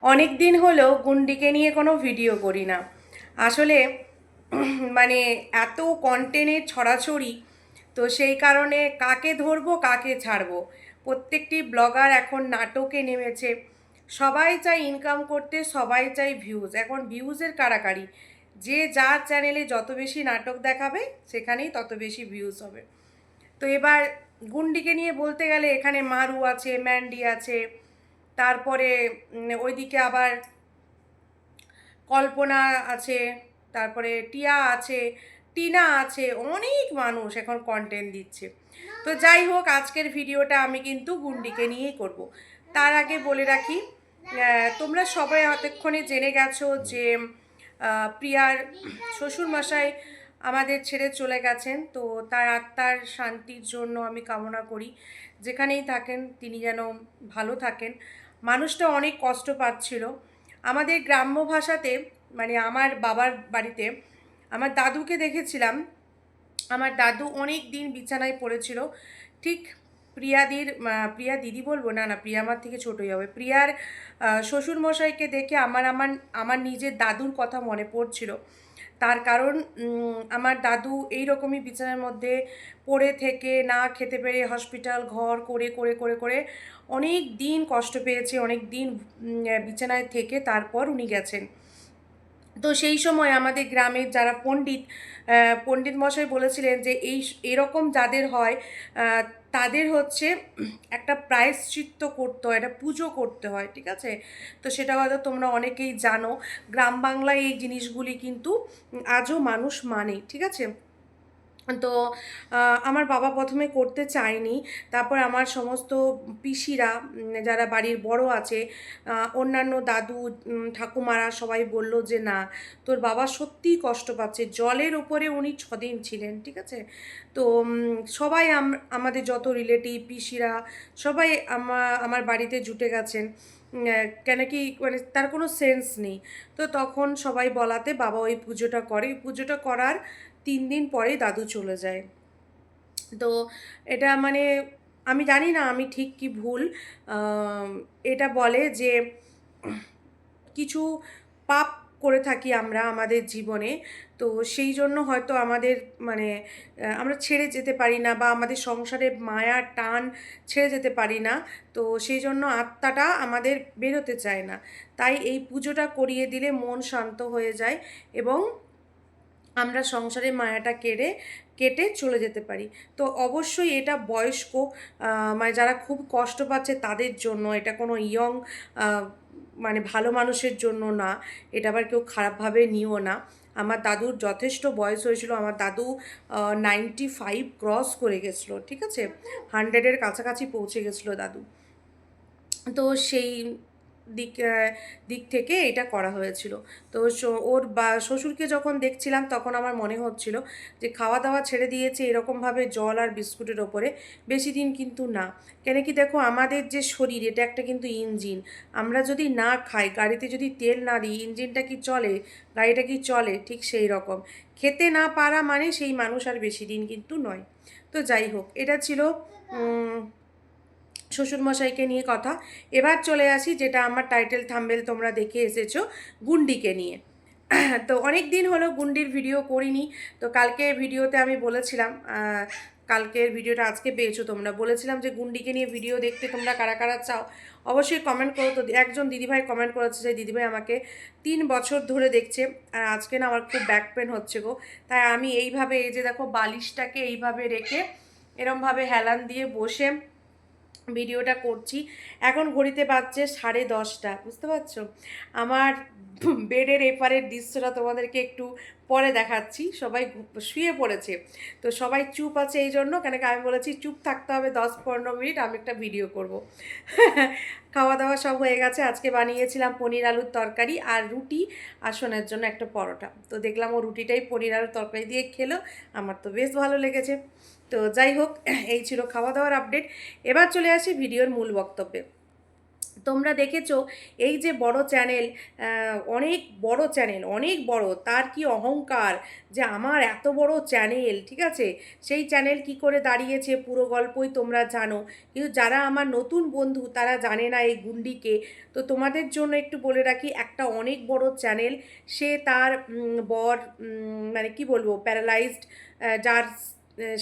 অনেক দিন হলো গুন্ডিকে নিয়ে কোনো ভিডিও করি না। আসলে মানে এত কন্টেন্টের ছড়াছড়ি, তো সেই কারণে কাকে ধরবো কাকে ছাড়বো। প্রত্যেকটি ব্লগার এখন নাটকে নেমেছে। সবাই চায় ইনকাম করতে, সবাই চায় ভিউজ। এখন ভিউজের কাড়াকাড়ি, যে যার চ্যানেলে যত বেশি নাটক দেখাবে সেখানেই তত বেশি ভিউজ হবে। তো এবার গুন্ডিকে নিয়ে বলতে গেলে এখানে মারু আছে, ম্যান্ডি আছে, তারপরে ওইদিকে আবার কল্পনা আছে, তারপরে টিয়া আছে, টিনা আছে, অনেক মানুষ এখন কন্টেন্ট দিচ্ছে। তো যাই হোক, আজকের ভিডিওটা আমি কিন্তু গুন্ডিকে নিয়েই করব। তার আগে বলে রাখি, তোমরা সবাই এতক্ষণে জেনে গেছো যে প্রিয়ার শ্বশুরমশাই আমাদের ছেড়ে চলে গেছেন। তো তার আত্মার শান্তির জন্য আমি কামনা করি, যেখানেই থাকেন তিনি যেন ভালো থাকেন। মানুষটা অনেক কষ্ট পাচ্ছিল। আমাদের গ্রাম্য ভাষাতে, মানে আমার বাবার বাড়িতে আমার দাদুকে দেখেছিলাম। আমার দাদু অনেক দিন বিছানায় পড়েছিল, ঠিক প্রিয়া দিদি বলবো না, না প্রিয়া আমার থেকে ছোটোই হবে। প্রিয়ার শ্বশুরমশাইকে দেখে আমার আমার আমার নিজের দাদুর কথা মনে পড়ছিল। তার কারণ আমার দাদু এই রকমই বিছানার মধ্যে পড়ে থেকে না খেতে পেরে হসপিটাল ঘর করে করে করে করে অনেক দিন কষ্ট পেয়েছে, অনেক দিন বিছানায় থেকে তারপর উনি গেছেন। তো সেই সময় আমাদের গ্রামের যারা পণ্ডিত মশাই বলেছিলেন যে এরকম যাদের হয় তাদের হচ্ছে একটা প্রায়শ্চিত্ত করতে হয়, একটা পুজো করতে হয়, ঠিক আছে? তো সেটা হয়তো তোমরা অনেকেই জানো। গ্রাম বাংলায় এই জিনিসগুলি কিন্তু আজও মানুষ মানে, ঠিক আছে? তো আমার বাবা প্রথমে করতে চায়নি। তারপর আমার সমস্ত পিসিরা, যারা বাড়ির বড় আছে, অন্যান্য দাদু, ঠাকুমারা সবাই বলল যে না, তোর বাবা সত্যিই কষ্ট পাচ্ছে। জলের ওপরে উনি 6 দিন ছিলেন, ঠিক আছে? তো সবাই আমাদের যত রিলেটিভ পিসিরা সবাই আমার বাড়িতে জুটে গেছেন। কেন কি মানে তার কোনো সেন্স নেই। তো তখন সবাই বলাতে বাবা ওই পুজোটা করে। পুজোটা করার 3 দিন পরেই দাদু চলে যায়। তো এটা মানে আমি জানি না আমি ঠিক কি ভুল। আম এটা বলে যে কিছু পাপ করে থাকি আমরা আমাদের জীবনে। তো সেই জন্য হয়তো আমাদের মানে আমরা ছেড়ে যেতে পারি না, বা আমাদের সংসারের মায়ার টান ছেড়ে যেতে পারি না। তো সেই জন্য আত্মাটা আমাদের বেরোতে চায় না। তাই এই পুজোটা করিয়ে দিলে মন শান্ত হয়ে যায় এবং আমরা সংসারের মায়াটা কেটে চলে যেতে পারি। তো অবশ্যই এটা বয়স্ক, মানে যারা খুব কষ্ট পাচ্ছে তাদের জন্য, এটা কোনো ইয়ং মানে ভালো মানুষের জন্য না। এটা আবার কেউ খারাপভাবে নিও না। আমার দাদুর যথেষ্ট বয়স হয়েছিল। আমার দাদু 95 ক্রস করে গেছিলো, ঠিক আছে? 100-এর কাছাকাছি পৌঁছে গেছিলো দাদু। তো সেই দিক দিক থেকে এটা করা হয়েছিল। তো ওর শ্বশুরকে যখন দেখছিলাম তখন আমার মনে হচ্ছিল যে খাওয়া দাওয়া ছেড়ে দিয়েছে এরকমভাবে জল আর বিস্কুটের ওপরে, বেশি দিন কিন্তু না। কেন কি দেখো, আমাদের যে শরীর এটা একটা কিন্তু ইঞ্জিন। আমরা যদি না খাই, গাড়িতে যদি তেল না দিই, ইঞ্জিনটা কি চলে? গাড়িটা কি চলে? ঠিক সেই রকম খেতে না পারা মানে সেই মানুষ আর বেশি দিন কিন্তু নয়। তো যাই হোক, এটা ছিল শ্বশুরমশাইকে নিয়ে কথা। এবার চলে আসি, যেটা আমার টাইটেল থাম্বনেল তোমরা দেখে এসেছো, গুন্ডিকে নিয়ে। তো অনেক দিন হলো গুন্ডির ভিডিও করিনি। তো কালকে ভিডিওতে আমি বলেছিলাম, কালকের ভিডিওটা আজকে পেয়েছো তোমরা, বলেছিলাম যে গুন্ডিকে নিয়ে ভিডিও দেখতে তোমরা কারা কারা চাও অবশ্যই কমেন্ট করো। তো একজন দিদিভাই কমেন্ট করেছে যে দিদিভাই আমাকে 3 বছর ধরে দেখছে, আর আজকে না আমার খুব ব্যাক পেন হচ্ছে গো। তাই আমি এইভাবে, এই যে দেখো বালিশটাকে এইভাবে রেখে এরমভাবে হেলান দিয়ে বসে ভিডিওটা করছি। এখন ঘড়িতে বাজছে 10:30, বুঝতে পারছো? আমার বেডের এপারের দৃশ্যটা তোমাদেরকে একটু পরে দেখাচ্ছি। সবাই শুয়ে পড়েছে, তো সবাই চুপ আছে এই জন্য, কেন কি আমি বলেছি চুপ থাকতে হবে 10-15 মিনিট, আমি একটা ভিডিও করব। খাওয়া দাওয়া সব হয়ে গেছে। আজকে বানিয়েছিলাম পনির আলুর তরকারি আর রুটি, আর সোনার জন্য একটা পরোটা। তো দেখলাম ও রুটিটাই পনির আলুর তরকারি দিয়ে খেলো, আমার তো বেশ ভালো লেগেছে। তো যাই হোক, এই ছিল খাওয়া দাওয়ার আপডেট। এবার চলে আসি ভিডিওর মূল বক্তব্যে। তোমরা দেখেছো এই যে বড় চ্যানেল, অনেক বড় চ্যানেল, অনেক বড়, তার কি অহংকার যে আমার এত বড় চ্যানেল, ঠিক আছে? সেই চ্যানেল কি করে দাঁড়িয়েছে পুরো গল্পই তোমরা জানো, কিন্তু যারা আমার নতুন বন্ধু তারা জানে না এই গুন্ডিকে। তো তোমাদের জন্য একটু বলে রাখি, একটা অনেক বড় চ্যানেল, সে তার বর, মানে কি বলবো, প্যারালাইজড, যার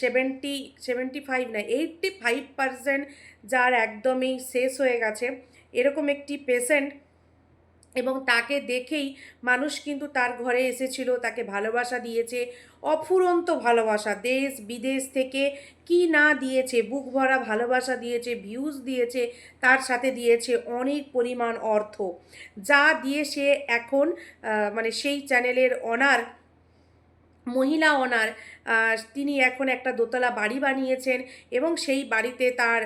75 না 85% যার একদমই শেষ হয়ে গেছে, এরকম একটি পেশেন্ট, এবং তাকে দেখেই মানুষ কিন্তু তার ঘরে এসেছিল, তাকে ভালোবাসা দিয়েছে, অফুরন্ত ভালোবাসা, দেশ বিদেশ থেকে কি না দিয়েছে, বুক ভরা ভালোবাসা দিয়েছে, ভিউজ দিয়েছে, তার সাথে দিয়েছে অনেক পরিমাণ অর্থ, যা দিয়ে সে এখন মানে সেই চ্যানেলের অনার, মহিলা ওনার, তিনি এখন একটা দোতলা বাড়ি বানিয়েছেন এবং সেই বাড়িতে তার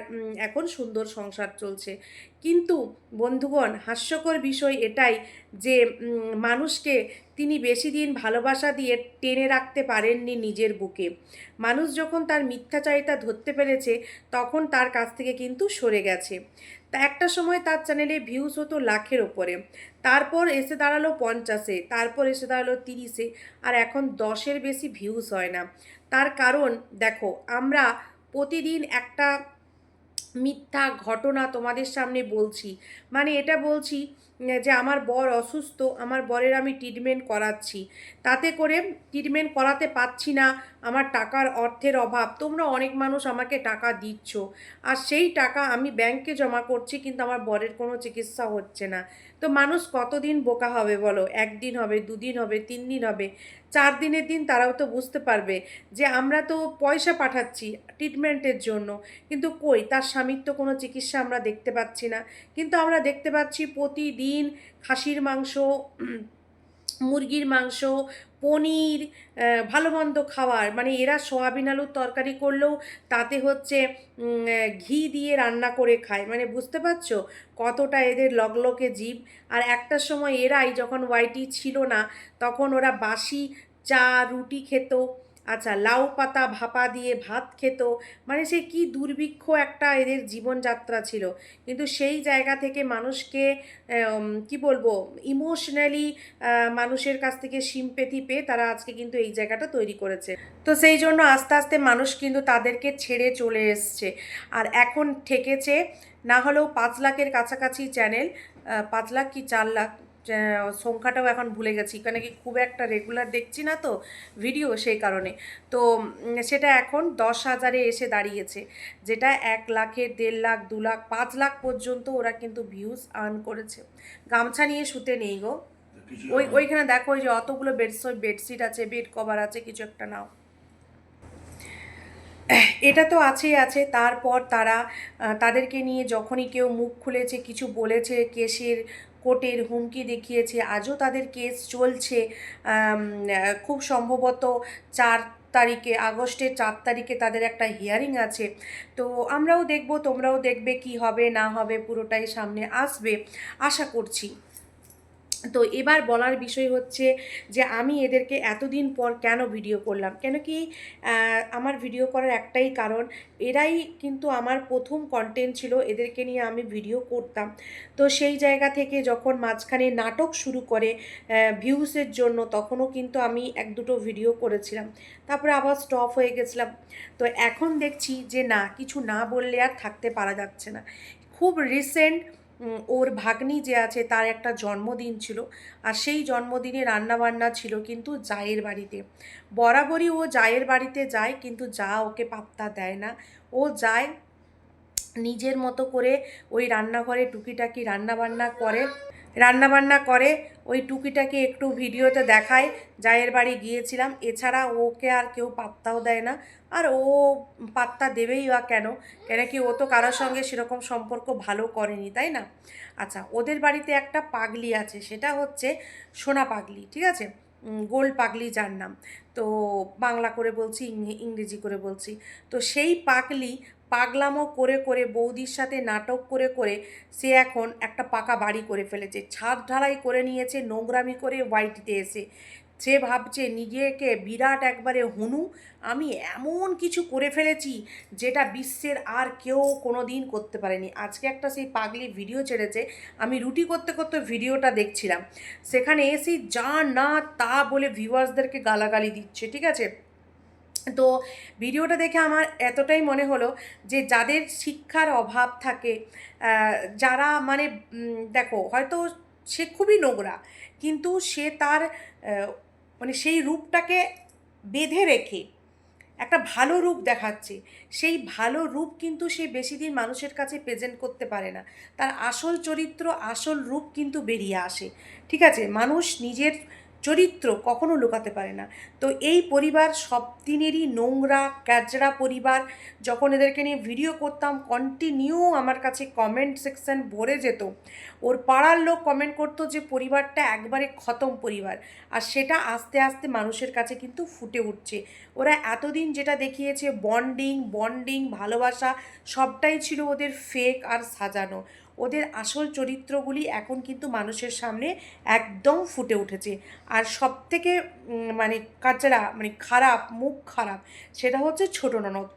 এখন সুন্দর সংসার চলছে। কিন্তু বন্ধুগণ, হাস্যকর বিষয় এটাই যে মানুষকে তিনি বেশি দিন ভালোবাসা দিয়ে টেনে রাখতে পারেননি নিজের বুকে। মানুষ যখন তার মিথ্যাচারিতা ধরতে পেরেছে তখন তার কাছ থেকে কিন্তু সরে গেছে। তা একটা সময় তার চ্যানেলে ভিউজ হতো লাখের ওপরে, তারপর এসে দাঁড়ালো 50-এ, তারপর এসে দাঁড়ালো 30-এ, আর এখন 10-এর বেশি ভিউজ হয় না। তার কারণ দেখো, আমরা প্রতিদিন একটা মিথ্যা ঘটনা তোমাদের সামনে বলছি, মানে এটা বলছি যে আমার বর অসুস্থ, আমার বরের আমি ট্রিটমেন্ট করাচ্ছি, তাতে করে ট্রিটমেন্ট করাতে পারছি না, আমার টাকার অর্থের অভাব, তোমরা অনেক মানুষ আমাকে টাকা দিচ্ছ, আর সেই টাকা আমি ব্যাংকে জমা করছি কিন্তু আমার বরের কোনো চিকিৎসা হচ্ছে না। তো মানুষ কতদিন বোকা হবে বলো? একদিন হবে, দুদিন হবে, 3 দিন হবে, 4 দিনের দিন তারাও তো বুঝতে পারবে যে আমরা তো পয়সা পাঠাচ্ছি ট্রিটমেন্টের জন্য, কিন্তু কই তার স্বামীর তো কোনো চিকিৎসা আমরা দেখতে পাচ্ছি না। কিন্তু আমরা দেখতে পাচ্ছি প্রতিদিন খাসির মাংস, মুরগির মাংস, পনির, ভালো মন্দ খাবার, মানে এরা সয়াবিন আলুর তরকারি করলেও তাতে হচ্ছে ঘি দিয়ে রান্না করে খায়, মানে বুঝতে পারছো কতটা এদের লগলকে জীব। আর একটা সময় এরাই, যখন ওয়াইটি ছিল না, তখন ওরা বাসি চা রুটি খেত, আচ্ছা লাউ পাতা ভাপা দিয়ে ভাত খেত, মানে সে কি দুর্ভিক্ষ একটা এদের জীবনযাত্রা ছিল। কিন্তু সেই জায়গা থেকে মানুষকে কি বলবো, ইমোশনালি মানুষের কাছ থেকে সিম্পেথি পেয়ে তারা আজকে কিন্তু এই জায়গাটা তৈরি করেছে। তো সেই জন্য আস্তে আস্তে মানুষ কিন্তু তাদেরকে ছেড়ে চলে এসছে, আর এখন ঠেকেছে না হলেও 5 লাখের কাছাকাছি চ্যানেল, 5 লাখ কি 4 লাখ, সংখ্যাটাও এখন ভুলে গেছি, এখানে কি খুব একটা রেগুলার দেখছি না তো ভিডিও, সেই কারণে। তো সেটা এখন 10,000-এ এসে দাঁড়িয়েছে, যেটা 1 লাখের, 1.5 লাখ, 2 লাখ, 5 লাখ পর্যন্ত ওরা কিন্তু ভিউজ আর্ন করেছে। গামছা নিয়ে শুতে নেই গো, ওইখানে দেখো, ওই যে অতগুলো বেডশিট আছে, বেড কভার আছে, কিছু একটা নাও। এটা তো আছেই আছে, তারপর তারা তাদেরকে নিয়ে যখনই কেউ মুখ খুলেছে, কিছু বলেছে, কেসের কোর্টের হুমকি দেখিয়েছে, আজও তাদের কেস চলছে। খুব সম্ভবত 4 তারিখে, আগস্টের 4 তারিখে তাদের একটা হিয়ারিং আছে। তো আমরাও দেখব, তোমরাও দেখবে, কি হবে না হবে পুরোটাই সামনে আসবে আশা করছি। তো এবার বলার বিষয় হচ্ছে যে আমি এদেরকে এতদিন পর কেন ভিডিও করলাম, কেন কি আমার ভিডিও করার একটাই কারণ, এরাই কিন্তু আমার প্রথম কন্টেন্ট ছিল, এদেরকে নিয়ে আমি ভিডিও করতাম। তো সেই জায়গা থেকে যখন মাঝখানে নাটক শুরু করে ভিউসের জন্য, তখনও কিন্তু আমি 1-2টো ভিডিও করেছিলাম, তারপরে আবার স্টপ হয়ে গেছিলাম। তো এখন দেখছি যে না, কিছু না বললে আর থাকতে পারা যাচ্ছে না। খুব রিসেন্ট ওর ভাগ্নি যে আছে তার একটা জন্মদিন ছিল, আর সেই জন্মদিনে রান্নাবান্না ছিল কিন্তু জায়ের বাড়িতে। বরাবরই ও জায়ের বাড়িতে যায়, কিন্তু যা ওকে পাত্তা দেয় না। ও যায় নিজের মতো করে, ওই রান্নাঘরে টুকিটাকি রান্নাবান্না করে, ওই টুকিটাকি একটু ভিডিওতে দেখায় জায়ের বাড়ি গিয়েছিলাম, এছাড়া ওকে আর কেউ পাত্তাও দেয় না। আর ও পাত্তা দেবেই বা কেন, কেন কি ও তো কারোর সঙ্গে সেরকম সম্পর্ক ভালো করেনি, তাই না? আচ্ছা, ওদের বাড়িতে একটা পাগলি আছে, সেটা হচ্ছে সোনা পাগলি, ঠিক আছে, গোল পাগলি যার নাম। তো বাংলা করে বলছি, ইংরেজি করে বলছি। তো সেই পাগলি পাগলামো করে করে, বৌদির সাথে নাটক করে করে, সে এখন একটা পাকা বাড়ি করে ফেলেছে, ছাদ ঢালাই করে নিয়েছে নোংরামি করে ওয়াইটিতে এসে। সে ভাবছে নিজেকে বিরাট একবারে হনু, আমি এমন কিছু করে ফেলেছি যেটা বিশ্বের আর কেউ কোনো দিন করতে পারেনি। আজকে একটা সেই পাগলি ভিডিও ছেড়েছে, আমি রুটি করতে করতে ভিডিওটা দেখছিলাম, সেখানে এসে যা না তা বলে ভিউয়ার্সদেরকে গালাগালি দিচ্ছে, ঠিক আছে। তো ভিডিওটা দেখে আমার এতটাই মনে হলো যে যাদের শিক্ষার অভাব থাকে, যারা মানে দেখো হয়তো সে খুবই নোংরা, কিন্তু সে তার মানে সেই রূপটাকে বেঁধে রেখে একটা ভালো রূপ দেখাচ্ছে। সেই ভালো রূপ কিন্তু সে বেশি দিন মানুষের কাছে প্রেজেন্ট করতে পারে না, তার আসল চরিত্র আসল রূপ কিন্তু বেরিয়ে আসে, ঠিক আছে। মানুষ নিজের চরিত্র কখনো লুকাতে পারে না। তো এই পরিবার সব দিনেরই নোংরা ক্যাজরা পরিবার। যখন এদেরকে নিয়ে ভিডিও করতাম কন্টিনিউ আমার কাছে কমেন্ট সেকশন ভরে যেত, ওর পাড়ার লোক কমেন্ট করতো যে পরিবারটা একবারে খতম পরিবার, আর সেটা আস্তে আস্তে মানুষের কাছে কিন্তু ফুটে উঠছে। ওরা এতদিন যেটা দেখিয়েছে বন্ডিং বন্ডিং ভালোবাসা, সবটাই ছিল ওদের ফেক আর সাজানো। ওদের আসল চরিত্রগুলি এখন কিন্তু মানুষের সামনে একদম ফুটে উঠেছে। আর সবথেকে মানে কাচরা মানে খারাপ, মুখ খারাপ, সেটা হচ্ছে ছোটো ননদ।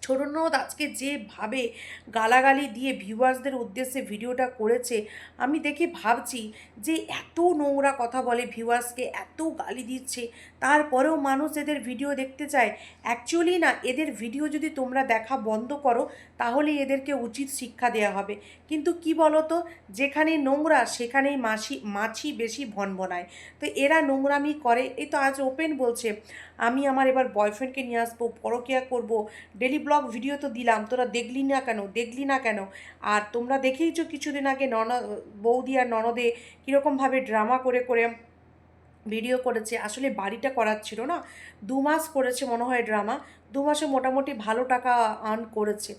ছোটো ননদ আজকে যেভাবে গালাগালি দিয়ে ভিউয়ার্সদের উদ্দেশ্যে ভিডিওটা করেছে, আমি দেখে ভাবছি যে এত নোংরা কথা বলে ভিউয়ার্সকে, এত গালি দিচ্ছে, তারপরেও মানুষ এদের ভিডিও দেখতে চায়। অ্যাকচুয়ালি না, এদের ভিডিও যদি তোমরা দেখা বন্ধ করো তাহলে এদেরকে উচিত শিক্ষা দেওয়া হবে। কিন্তু কি বলো তো, যেখানে নোংরা সেখানেই মাছি বেশি ভনভনায়। তো এরা নোংরামি করে। এই তো আজ ওপেন বলছে আমি আমার এবার বয়ফ্রেন্ডকে নিয়ে আসবো, পরকিয়া করব, ডেলি ব্লগ ভিডিও তো দিলাম, তোরা দেখলি না কেন। আর তোমরা দেখেইছো কিছুদিন আগে বৌদি আর ননদে কীরকমভাবে ড্রামা করে করে ভিডিও করেছে। আসলে বাড়িটা করার ছিল না, 2 মাস করেছে মনে হয় ড্রামা, 2 মাসে মোটামুটি ভালো টাকা আর্ন করেছে।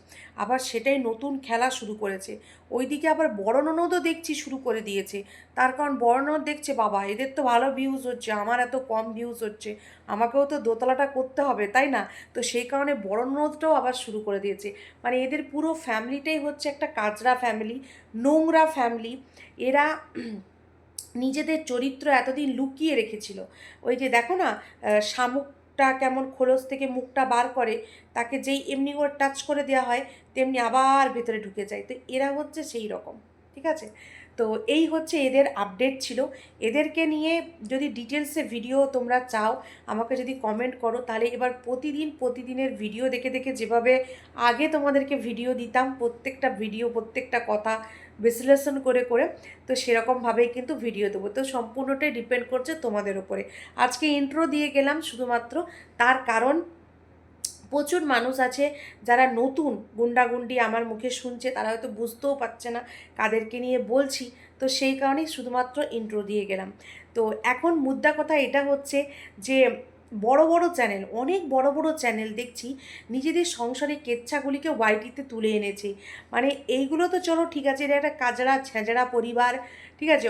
আবার সেটাই নতুন খেলা শুরু করেছে। ওইদিকে আবার বড় ননদও দেখছি শুরু করে দিয়েছে। তার কারণ বড় ননদ দেখছে বাবা এদের তো ভালো ভিউজ হচ্ছে, আমার এত কম ভিউজ হচ্ছে, আমাকেও তো দোতলাটা করতে হবে, তাই না। তো সেই কারণে বড় ননদটাও আবার শুরু করে দিয়েছে। মানে এদের পুরো ফ্যামিলিটাই হচ্ছে একটা কাজরা ফ্যামিলি, নোংরা ফ্যামিলি। এরা নিজেদের চরিত্র এতদিন লুকিয়ে রেখেছিল। ওই যে দেখো না, শামুকটা কেমন খোলস থেকে মুখটা বার করে, তাকে যেই এমনি করে টাচ করে দেওয়া হয় তেমনি আবার ভেতরে ঢুকে যায়। তো এরা হচ্ছে সেই রকম, ঠিক আছে। তো এই হচ্ছে এদের আপডেট ছিল। এদেরকে নিয়ে যদি ডিটেলসে ভিডিও তোমরা চাও আমাকে যদি কমেন্ট করো, তাহলে এবার প্রতিদিনের ভিডিও দেখে দেখে যেভাবে আগে তোমাদেরকে ভিডিও দিতাম, প্রত্যেকটা ভিডিও প্রত্যেকটা কথা বিশ্লেষণ করে করে, তো সেরকমভাবেই কিন্তু ভিডিও দেবো। তো সম্পূর্ণটাই ডিপেন্ড করছে তোমাদের উপরে। আজকে ইন্ট্রো দিয়ে গেলাম শুধুমাত্র তার কারণ প্রচুর মানুষ আছে যারা নতুন গুন্ডাগুন্ডি আমার মুখে শুনছে, তারা হয়তো বুঝতেও পারছে না কাদেরকে নিয়ে বলছি। তো সেই কারণেই শুধুমাত্র ইন্ট্রো দিয়ে গেলাম। তো এখন মুদ্রা কথা এটা হচ্ছে যে বড় বড় চ্যানেল, অনেক বড় বড় চ্যানেল দেখছি নিজেদের সংসারের কেচ্ছাগুলিকে ওয়াইটিতে তুলে এনেছে। মানে এইগুলো তো চলো ঠিক আছে, এটা একটা কাজরা ছেঁচড়া পরিবার, ঠিক আছে,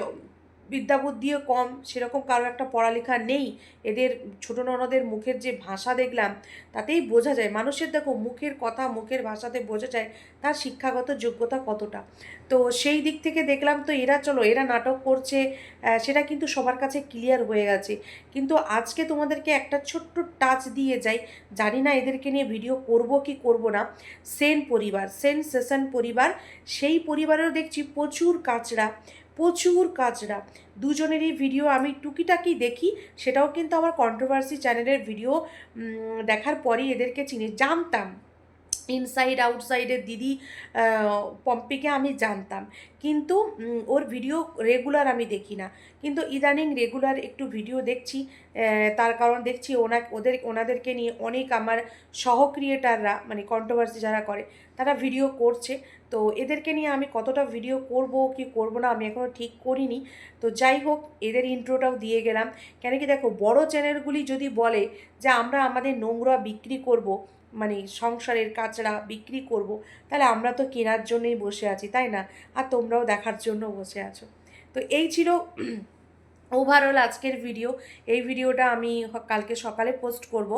বিদ্যাবুদ্ধিও কম, সেরকম কারো একটা পড়ালেখা নেই। এদের ছোটো ননদের মুখের যে ভাষা দেখলাম তাতেই বোঝা যায়, মানুষের দেখো মুখের কথা মুখের ভাষাতে বোঝা যায় তার শিক্ষাগত যোগ্যতা কতটা। তো সেই দিক থেকে দেখলাম তো এরা নাটক করছে, সেটা কিন্তু সবার কাছে ক্লিয়ার হয়ে গেছে। কিন্তু আজকে তোমাদেরকে একটা ছোট্ট টাচ দিয়ে যাই, জানি না এদেরকে নিয়ে ভিডিও করব কি করব না। সেনসেশন পরিবার, সেই পরিবারেও দেখছি প্রচুর কাচরা। দুজনেরই ভিডিও আমি টুকিটাকি দেখি, সেটাও কিন্তু আমার কন্ট্রোভার্সি চ্যানেলের ভিডিও দেখার পরই এদেরকে চিনি। জানতাম ইনসাইড আউটসাইডের দিদি পম্পিকে আমি জানতাম, কিন্তু ওর ভিডিও রেগুলার আমি দেখি না, কিন্তু ইদানিং রেগুলার একটু ভিডিও দেখছি। তার কারণ দেখছি ওনাদেরকে নিয়ে অনেক আমার ক্রিয়েটাররা মানে কন্ট্রোভার্সি যারা করে তারা ভিডিও করছে। তো এদেরকে নিয়ে আমি কতটা ভিডিও করব কি করব না আমি এখনও ঠিক করিনি। তো যাই হোক, এদের ইন্ট্রোটাও দিয়ে গেলাম। কেন কি দেখো, বড় চ্যানেলগুলি যদি বলে যে আমরা আমাদের নোংরা বিক্রি করব, মানে সংসারের কাচড়া বিক্রি করব, তাহলে আমরা তো কেনার জন্যই বসে আছি, তাই না। আর তোমরাও দেখার জন্য বসে আছো। তো এই ছিল ওভারঅল আজকের ভিডিও। এই ভিডিওটা আমি কালকে সকালে পোস্ট করব।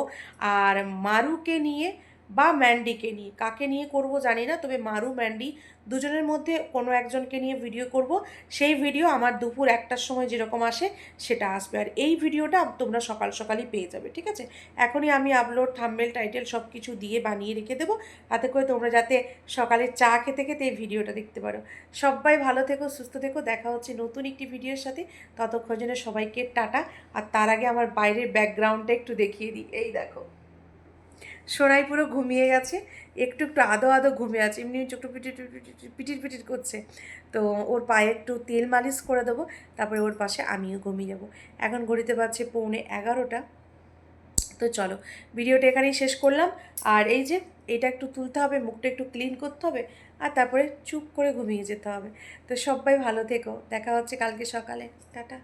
আর মারুকে নিয়ে বা ম্যান্ডিকে নিয়ে। কাকে নিয়ে করব জানি না, তবে মারু ম্যান্ডি দুজনের মধ্যে কোনো একজনকে নিয়ে ভিডিও করব। সেই ভিডিও আমার দুপুর 1টার সময় যেরকম আসে সেটা আসবে, আর এই ভিডিওটা তোমরা সকাল সকালই পেয়ে যাবে, ঠিক আছে? এখনই আমি আপলোড, থাম্বনেল, টাইটেল সব কিছু দিয়ে বানিয়ে রেখে দেবো, তাতে করে তোমরা যাতে সকালে চা খেতে খেতে এই ভিডিওটা দেখতে পারো। সবাই ভালো থেকো, সুস্থ থেকো, দেখা হচ্ছে নতুন একটি ভিডিওর সাথে। ততক্ষণ জন্য সবাইকে টাটা। আর তার আগে আমার বাইরের ব্যাকগ্রাউন্ডটা একটু দেখিয়ে দিই। এই দেখো, সোনাই পুরো ঘুমিয়ে গেছে, একটু একটু আদো আদো ঘুমিয়ে আছে, এমনি একটু পিটির পিটির পিটির করছে। তো ওর পায়ে একটু তেল মালিশ করে দেবো, তারপরে ওর পাশে আমিও ঘুমিয়ে যাবো। এখন ঘড়িতে পাচ্ছে 11:45। তো চলো, ভিডিওটা এখানেই শেষ করলাম। আর এই যে এটা একটু তুলতে হবে, মুখটা একটু ক্লিন করতে হবে, আর তারপরে চুপ করে ঘুমিয়ে যেতে হবে। তো সবাই ভালো থেকো, দেখা হচ্ছে কালকে সকালে। টাটা।